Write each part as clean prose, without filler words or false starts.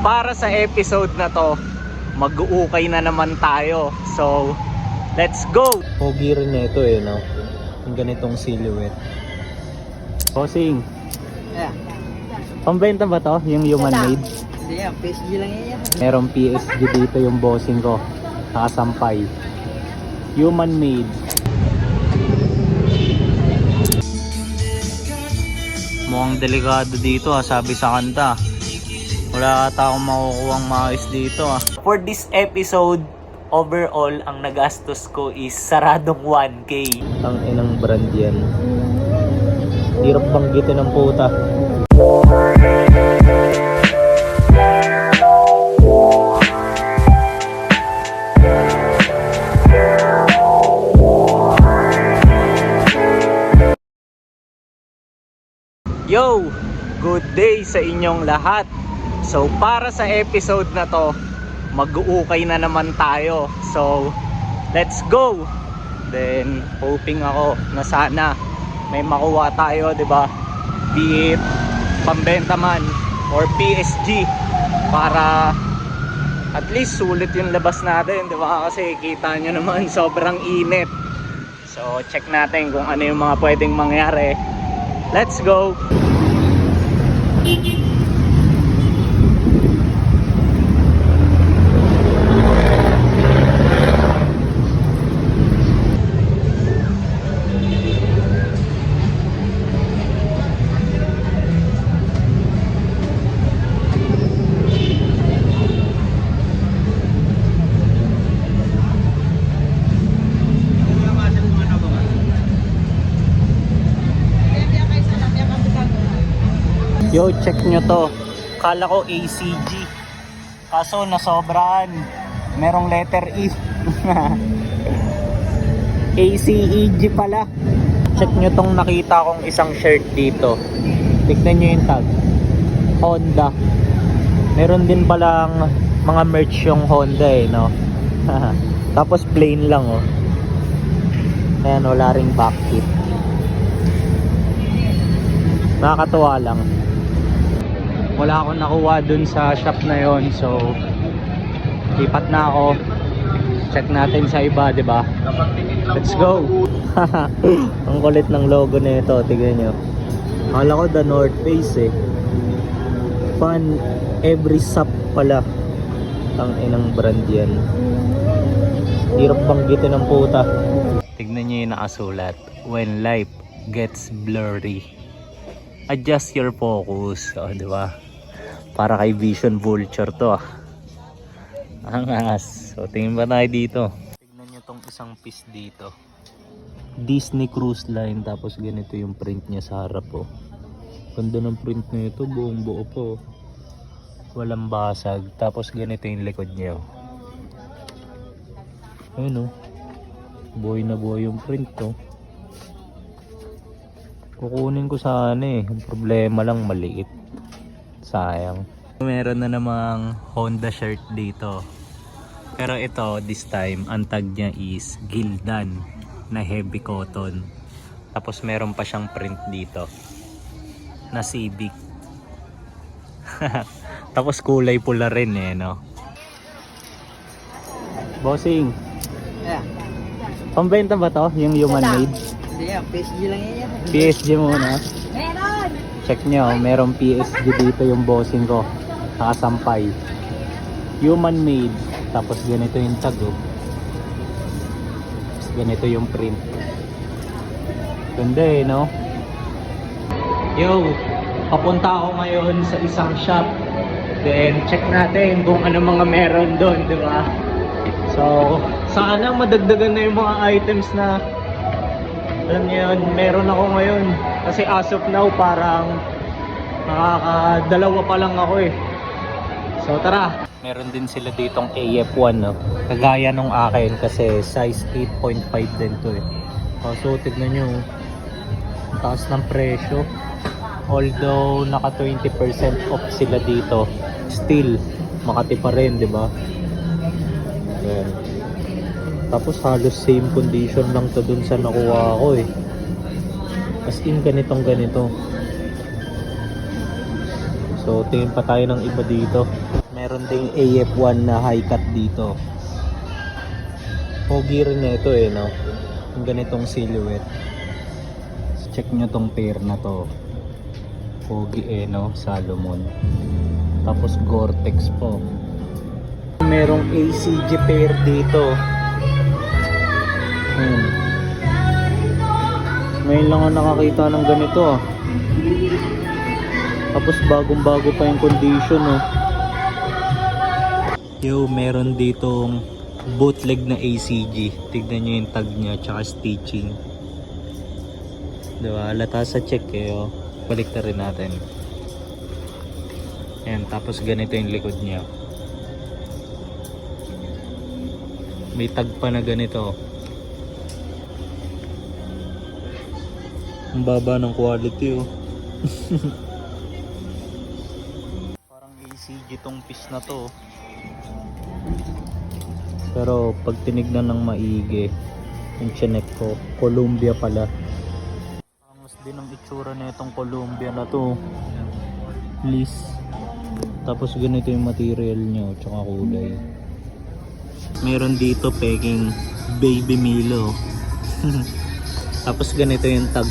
para sa episode na to, mag-uukay na naman tayo. So, let's go! Pogi rin na ito no? Yung ganitong silhouette. Bossing, Yeah. pambenta ba to? Yung human made? Hindi yan, PSG lang yan. Merong PSG dito yung bossing ko. Nakasampay. Human made. Mukhang delikado dito sabi sa kanta. Wala ata akong makukuhang maayos dito For this episode, overall, ang nagastos ko is saradong 1K. Ang inang brand yan. Hirap banggitin ng puta. Yo! Good day sa inyong lahat. So para sa episode na to, mag-uukay na naman tayo. So let's go. Then hoping ako na sana may makuha tayo, 'di ba? Be it pambenta man or PSG, para at least sulit yung labas natin, 'di ba? Kasi kita nyo naman sobrang init. So check natin kung ano yung mga pwedeng mangyari. Let's go. Yo, check nyo to. Kala ko ACG, kaso nasobrahan. Merong letter E. ACEG pala. Check nyo tong nakita kong isang shirt dito. Tignan nyo yung tag, Honda. Meron din palang mga merch yung Honda no. Tapos plain lang Ayan, wala ring backseat. Nakakatuwa lang. Wala akong nakuha dun sa shop na yon, so lipat na ako. Check natin sa iba, 'di ba? Let's go. Ang kulit ng logo nito, tignan niyo. Akala ko The North Face Fun Every Shop pala. Ang inang brand yan. Hirap banggitin ng puta. Tignan niyo yung nakasulat, when life gets blurry, adjust your focus. Di ba? Para kay Vision Vulture to Angas. So tingin ba tayo dito? Tignan nyo tong isang piece dito, Disney Cruise Line. Tapos ganito yung print niya sa harap Ganda ng print nito, buong buo po. Walang basag. Tapos ganito yung likod niya Ayun buhay na buhay yung print Kukunin ko sana Ang problema lang maliit. Sayang. Meron na namang Honda shirt dito. Pero ito, this time, ang tag niya is Gildan na heavy cotton. Tapos meron pa siyang print dito na Civic. Tapos kulay pula rin no. Bossing. Yeah. Pambenta ba to? Yung human made? Hindi yan, PSG lang yan. PSG muna. Meron! Check nyo, merong PSG dito yung bossing ko. Nakasampay. Human made. Tapos ganito yung tag Tapos ganito yung print. Ganda no? Yo, papunta ako ngayon sa isang shop. Then check natin kung ano mga meron doon, di ba? So, sana madagdagan na yung mga items na alam niyo yun, meron ako ngayon. Kasi as of now, parang nakakadalawa pa lang ako So tara. Meron din sila ditong AF1 Kagaya nung akin kasi size 8.5 din to So tignan nyo, taas ng presyo. Although naka 20% off sila dito, still Makati pa rin, di ba? Ayan. Tapos halos same condition lang to dun sa nakuha ko As in ganitong ganito. So tingin pa tayo ng iba dito. Meron ding AF1 na high cut dito. Pogi rin na ito no? Yung ganitong silhouette. Check nyo tong pair na to. Pogi no? Salomon. Tapos Gore-Tex po. Merong ACG pair dito. Ngayon lang ako nakakita ng ganito Tapos bagong-bago pa yung condition Yo, meron ditong bootleg na ACG. Tignan nyo yung tag niya tsaka stitching. Diba? Halata sa check Balik na rin natin. Ayan, tapos ganito yung likod niya. May tag pa na ganito. Ang baba ng quality Parang ACG tong piece na to. Pero pag tinignan ng maigi, yung chinek ko, Columbia pala. Angas din ang itsura na itong Columbia na to. Please. Tapos ganito yung material nyo, tsaka kulay. Meron dito peking Baby Milo. Tapos ganito yung tag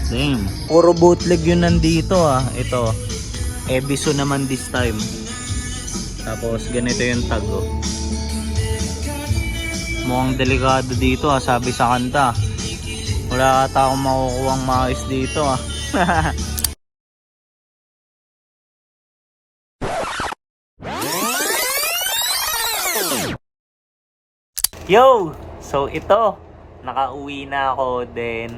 Damn. Puro bootleg yun nandito Ito. Ebiso naman this time. Tapos ganito yung tag Mukhang delikado dito sabi sa kanta. Wala ata akong makukuha ang maayos dito Yo! So ito, nakauwi na ako din.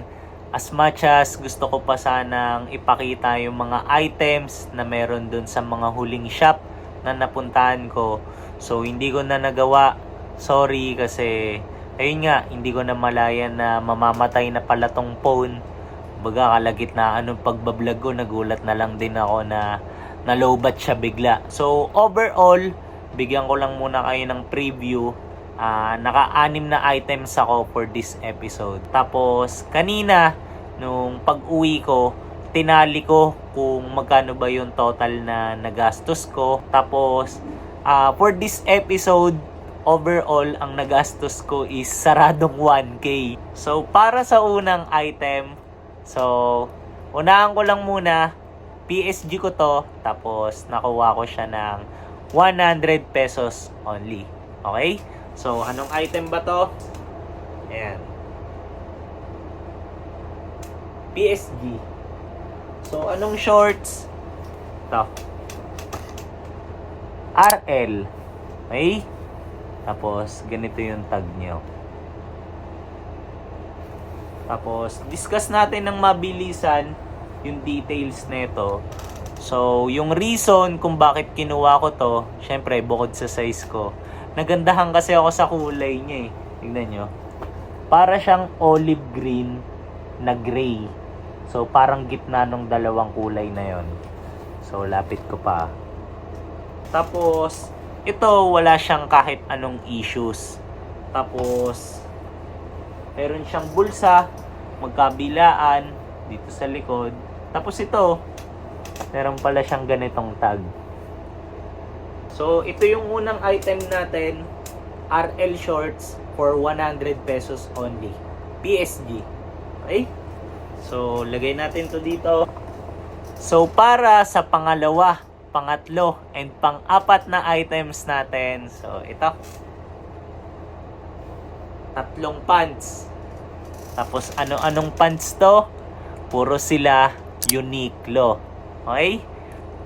As much as gusto ko pa sanang ipakita yung mga items na meron dun sa mga huling shop na napuntahan ko. So hindi ko na nagawa. Sorry kasi ayun nga, hindi ko na malayan na mamamatay na pala tong phone. Baga kalagitnaan ng pagbablog ko, nagulat na lang din ako na nalobat siya bigla. So overall, bigyan ko lang muna kayo ng preview. Naka-6 na items ako for this episode. Tapos kanina nung pag-uwi ko, tinali ko kung magkano ba yung total na nagastos ko. Tapos for this episode, overall ang nagastos ko is saradong 1K. So para sa unang item, so unahan ko lang muna, PSG ko to. Tapos nakuha ko siya ng 100 pesos only. Okay? So, anong item ba to? Ayan. PSG. So, anong shorts? Ito. RL. Okay? Tapos, ganito yung tag nyo. Tapos, discuss natin ng mabilisan yung details nito. So, yung reason kung bakit kinuha ko to, syempre, bukod sa size ko, nagandahan kasi ako sa kulay niya Tignan nyo. Para siyang olive green na gray. So, parang gitna ng dalawang kulay na yon. So, lapit ko pa. Tapos, ito wala siyang kahit anong issues. Tapos, meron siyang bulsa, magkabilaan, dito sa likod. Tapos ito, meron pala siyang ganitong tag. So, ito yung unang item natin, RL shorts for 100 pesos only. PSG. Okay? So, lagay natin to dito. So, para sa pangalawa, pangatlo, and pang-apat na items natin. So, ito. Tatlong pants. Tapos, ano-anong pants to? Puro sila Uniqlo. Okay?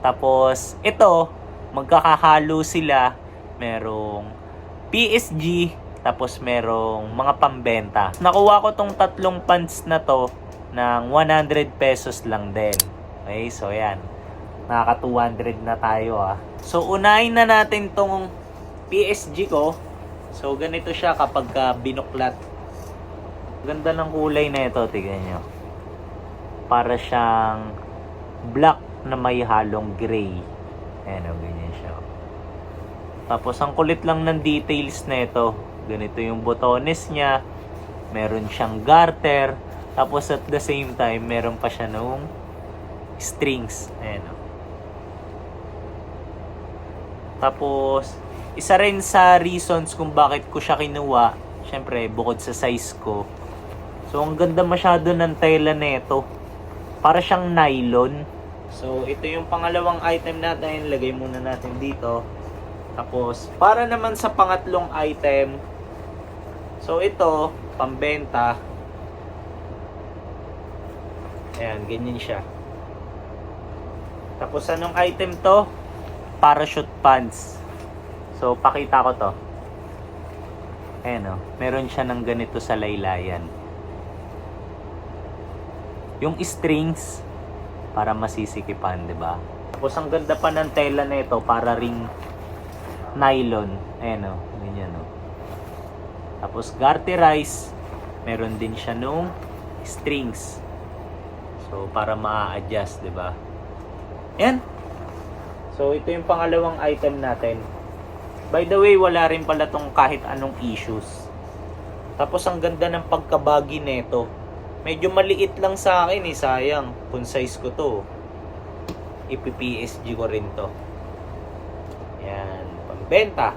Tapos, ito, magkakahalo sila. Merong PSG, tapos merong mga pambenta. Nakuha ko tong tatlong pants na to ng 100 pesos lang din. Okay, so yan. Nakaka 200 na tayo So, unahin na natin tong PSG ko. So, ganito siya kapag binuklat. Ganda ng kulay na ito, tignan nyo. Para siyang black na may halong gray. Ayan o, ganyan siya. Tapos, ang kulit lang ng details na ito. Ganito yung botones niya. Meron siyang garter. Tapos, at the same time, meron pa siya nung strings. Ayan o. Tapos, isa rin sa reasons kung bakit ko siya kinuha, syempre, bukod sa size ko. So, ang ganda masyado ng tela nito. Para siyang nylon. So, ito yung pangalawang item natin. Lagay muna natin dito. Tapos, para naman sa pangatlong item. So, ito, pambenta. Ayan, ganyan siya. Tapos, anong item to? Parachute pants. So, pakita ko to. Ayan o. Meron siya ng ganito sa laylayan. Yung strings, para masisikipan, di ba? Tapos, ang ganda pa ng tela na ito, para ring nylon. Ayan o. Ganyan o. Tapos, garterize. Meron din siya nung strings. So, para ma-adjust, di ba? Ayan. So, ito yung pangalawang item natin. By the way, wala rin pala tong kahit anong issues. Tapos, ang ganda ng pagkabagi nito. Medyo maliit lang sa akin eh, sayang. Kung size ko to, ipi-PSG ko rin to. Ayan, pambenta.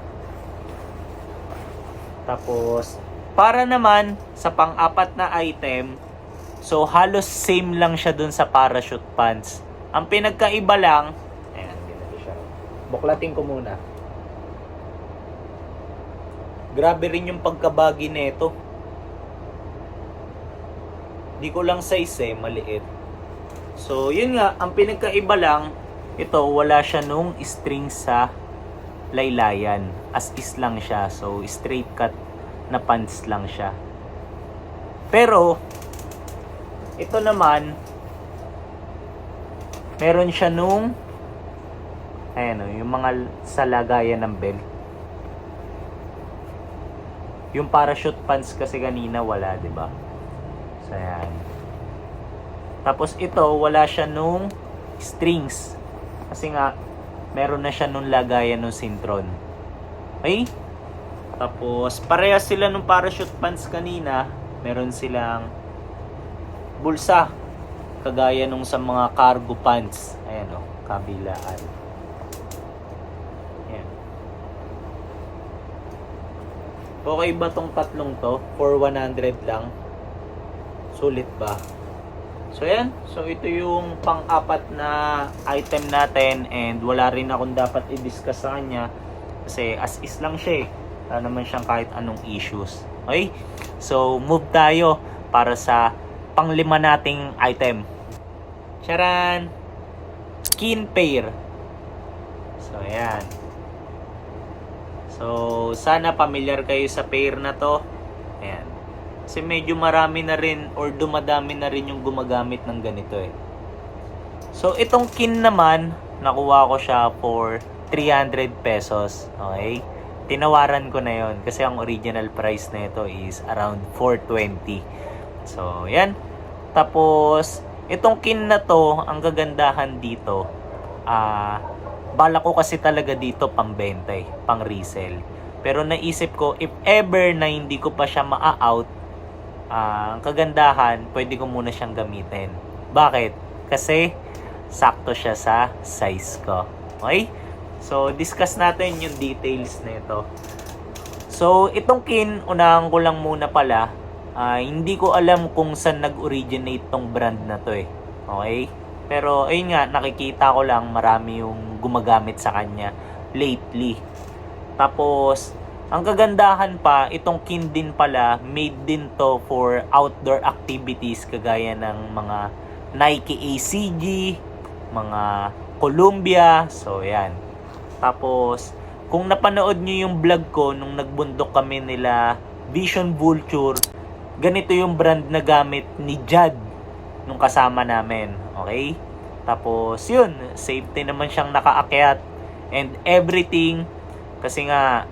Tapos, para naman sa pang-apat na item, so halos same lang siya dun sa parachute pants. Ang pinagkaiba lang, ayan, ganito siya. Buklatin ko muna. Grabe rin yung pagkabagi nito. Di ko lang size eh, maliit. So, yun nga, ang pinagkaiba lang, ito, wala siya nung string sa laylayan. As is lang siya. So, straight cut na pants lang siya. Pero, ito naman, meron siya nung, ayan o, yung mga sa lagayan ng belt. Yung parachute pants kasi kanina wala, di ba? So, ayan. Tapos ito, wala siya nung strings. Kasi nga, meron na siya nung lagayan ng sintron. Okay? Tapos, parehas sila nung parachute pants kanina. Meron silang bulsa. Kagaya nung sa mga cargo pants. Ayan o, kabilaan. Ayan. Okay ba tong tatlong to? For 100 lang. Sulit ba? So yan, so ito yung pang-apat na item natin and wala rin akong dapat i-discuss sa kanya kasi as is lang siya eh. Wala naman siyang kahit anong issues. Okay? So move tayo para sa pang-lima nating item. Charan! Skin pair. So yan. So sana familiar kayo sa pair na to. Ayan. Kasi medyo marami na rin or dumadami na rin yung gumagamit ng ganito eh. So, itong kin naman, nakuha ko siya for 300 pesos. Okay? Tinawaran ko na yon kasi ang original price na ito is around 420. So, yan. Tapos, itong kin na to, ang gagandahan dito, bala ko kasi talaga dito pambenta eh, pang resell. Pero naisip ko, if ever na hindi ko pa siya maa-out, ang kagandahan, pwede ko muna siyang gamitin. Bakit? Kasi sakto siya sa size ko. Okay? So, discuss natin yung details na ito. So, itong kin, unahan ko lang muna pala, hindi ko alam kung saan nag-originate tong brand na to eh. Okay? Pero, ayun nga, nakikita ko lang marami yung gumagamit sa kanya lately. Tapos, ang kagandahan pa, itong kin din pala, made din to for outdoor activities kagaya ng mga Nike ACG, mga Columbia, so yan. Tapos, kung napanood nyo yung vlog ko nung nagbundok kami nila Vision Vulture, ganito yung brand na gamit ni Jad nung kasama namin, okay? Tapos, yun, safety naman siyang nakaakyat and everything, kasi nga,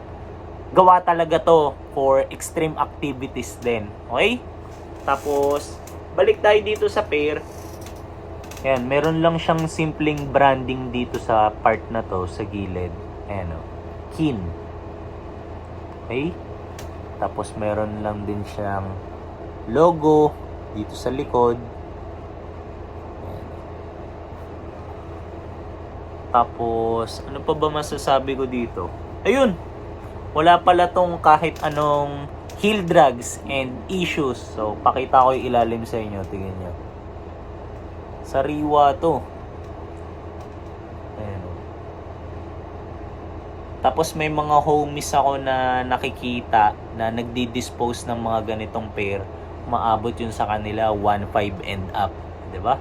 gawa talaga to for extreme activities din. Okay? Tapos, balik tayo dito sa pair. Ayan, meron lang siyang simpleng branding dito sa part na to, sa gilid. Ayan o. Kin. Okay? Tapos, meron lang din siyang logo dito sa likod. Ayan. Tapos, ano pa ba masasabi ko dito? Ayun! Wala pala tong kahit anong heel drags and issues. So, pakita ko yung ilalim sa inyo. Tingnan nyo. Sariwa to. Ayan. Tapos may mga homies ako na nakikita na nagdi-dispose ng mga ganitong pair. Maabot yun sa kanila 1.5 and up. 'Di ba?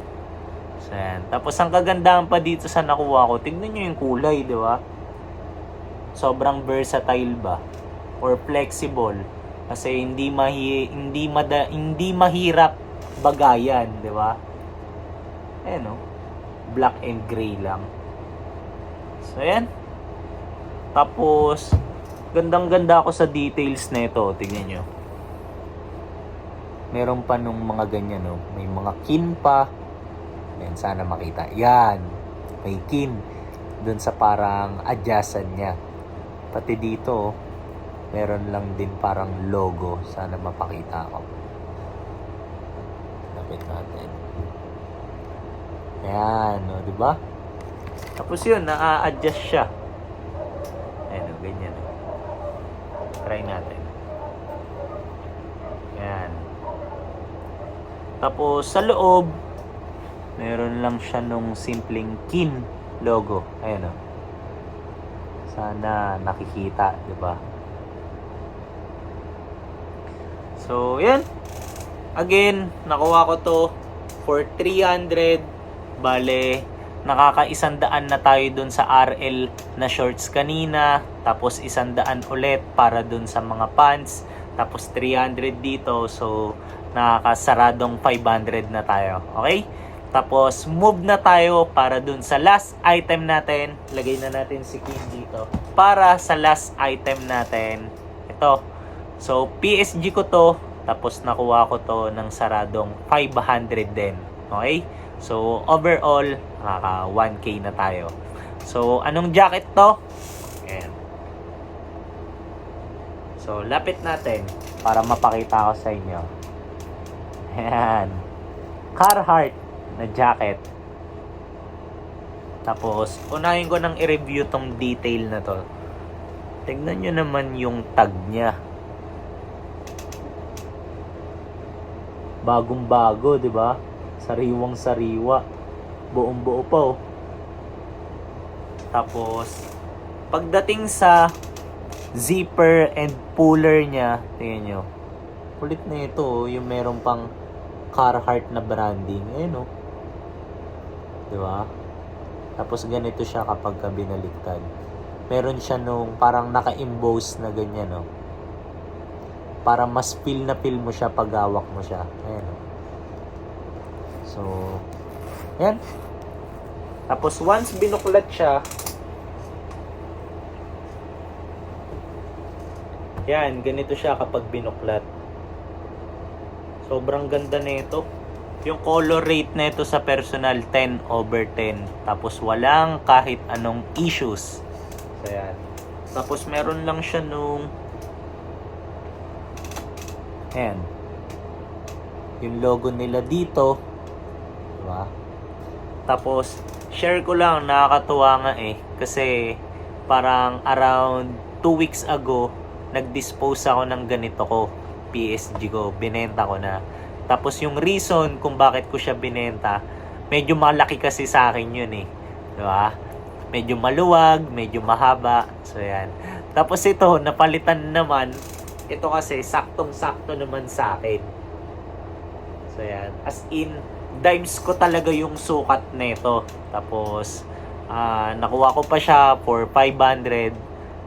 So, yan. Tapos ang kagandahan pa dito sa nakuha ko, tignan nyo yung kulay, 'di ba? Sobrang versatile ba? Or flexible. Kasi hindi mahirap bagayan, 'di ba? Ayan, oh. Black and gray lang. So, yan. Tapos, gandang-ganda ako sa details na ito. Tignan nyo. Meron pa nung mga ganyan, no? May mga kin pa. Ayan, sana makita. Yan. May kin. Doon sa parang adjacent niya. Pati dito, meron lang din parang logo. Sana mapakita ako. Lapit natin. Ayan, no? Diba? Tapos yun, na-adjust siya. Ayan, ganyan. Try natin. Ayan. Tapos, sa loob, meron lang siya nung simpleng kin logo. Ayan, o. Sana nakikita, diba? So, yan. Again, nakuha ko to for 300. Bale, nakaka-100 na tayo dun sa RL na shorts kanina. Tapos 100 ulit para dun sa mga pants. Tapos 300 dito. So, nakakasaradong 500 na tayo. Okay? Tapos, move na tayo para dun sa last item natin. Lagay na natin si Kim dito. Para sa last item natin. Ito. So, PSG ko to. Tapos, nakuha ko to ng saradong 500 din. Okay? So, overall, nakaka 1K na tayo. So, anong jacket to? Ayan. So, lapit natin para mapakita ko sa inyo. Ayan. Carhartt na jacket. Tapos, unahin ko nang i-review tong detail na to. Tignan nyo naman yung tag niya. Bagong-bago, di ba? Sariwang-sariwa. Buong-buo pa, oh. Tapos, pagdating sa zipper and puller niya, tingnan nyo. Kulit na ito, oh, yung meron pang Carhartt na branding. Ayun, oh. Diba? Tapos ganito siya kapag binaliktad. Meron siya nung parang naka-emboss na ganyan, oh. Para mas feel na feel mo siya pag hawak mo siya. Ayan, oh. So, ayan. Tapos once binuklat siya, yan, ganito siya kapag binuklat. Sobrang ganda nito. Yung color rate nito sa personal 10/10. Tapos walang kahit anong issues. So yan. Tapos meron lang siya nung ayan. Yung logo nila dito. Diba? Tapos share ko lang, nakakatuwa nga eh. Kasi parang around 2 weeks ago, nag-dispose ako ng ganito ko. PSG ko. Binenta ko na. Tapos yung reason kung bakit ko siya binenta, medyo malaki kasi sa akin yun eh. Diba? Medyo maluwag, medyo mahaba. So yan. Tapos ito, napalitan naman. Ito kasi, saktong-sakto naman sa akin. So yan. As in, dimes ko talaga yung sukat nito. Tapos, nakuha ko pa siya for 500.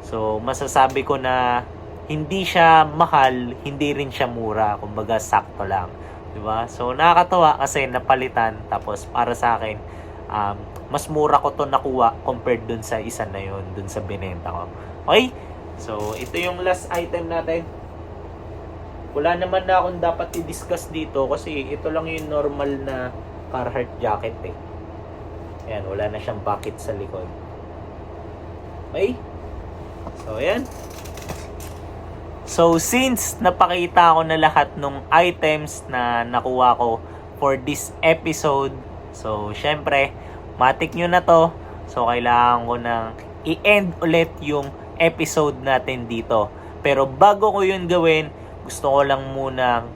So, masasabi ko na hindi siya mahal, hindi rin siya mura. Kumbaga, sakto lang. Diba? So, nakakatawa kasi napalitan. Tapos, para sa akin, mas mura ko to nakuha compared dun sa isa na yun, dun sa binenta ko. Okay? So, ito yung last item natin. Wala naman na akong dapat i-discuss dito kasi ito lang yung normal na Carhartt jacket eh. Ayan, wala na siyang bucket sa likod. Okay? So, ayan. So, since napakita ko na lahat ng items na nakuha ko for this episode, so, syempre, matik nyo na to. So, kailangan ko nang i-end ulit yung episode natin dito. Pero bago ko yun gawin, gusto ko lang munang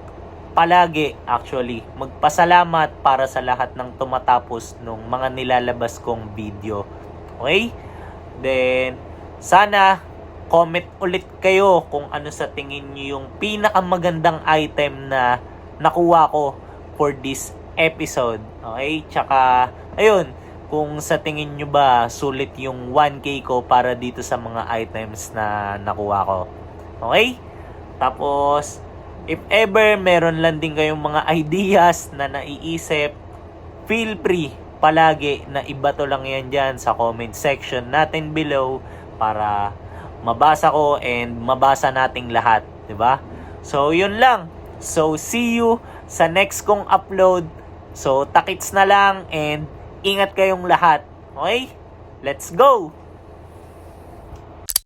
palagi actually magpasalamat para sa lahat ng tumatapos nung mga nilalabas kong video. Okay? Then, sana comment ulit kayo kung ano sa tingin nyo yung pinakamagandang item na nakuha ko for this episode. Okay? Tsaka, ayun, kung sa tingin nyo ba sulit yung 1K ko para dito sa mga items na nakuha ko. Okay? Tapos, if ever meron lang din kayong mga ideas na naiisip, feel free palagi na ibato lang yan dyan sa comment section natin below para mabasa ko and mabasa nating lahat. Diba? So, yun lang. So, see you sa next kong upload. So, takits na lang and ingat kayong lahat. Okay? Let's go!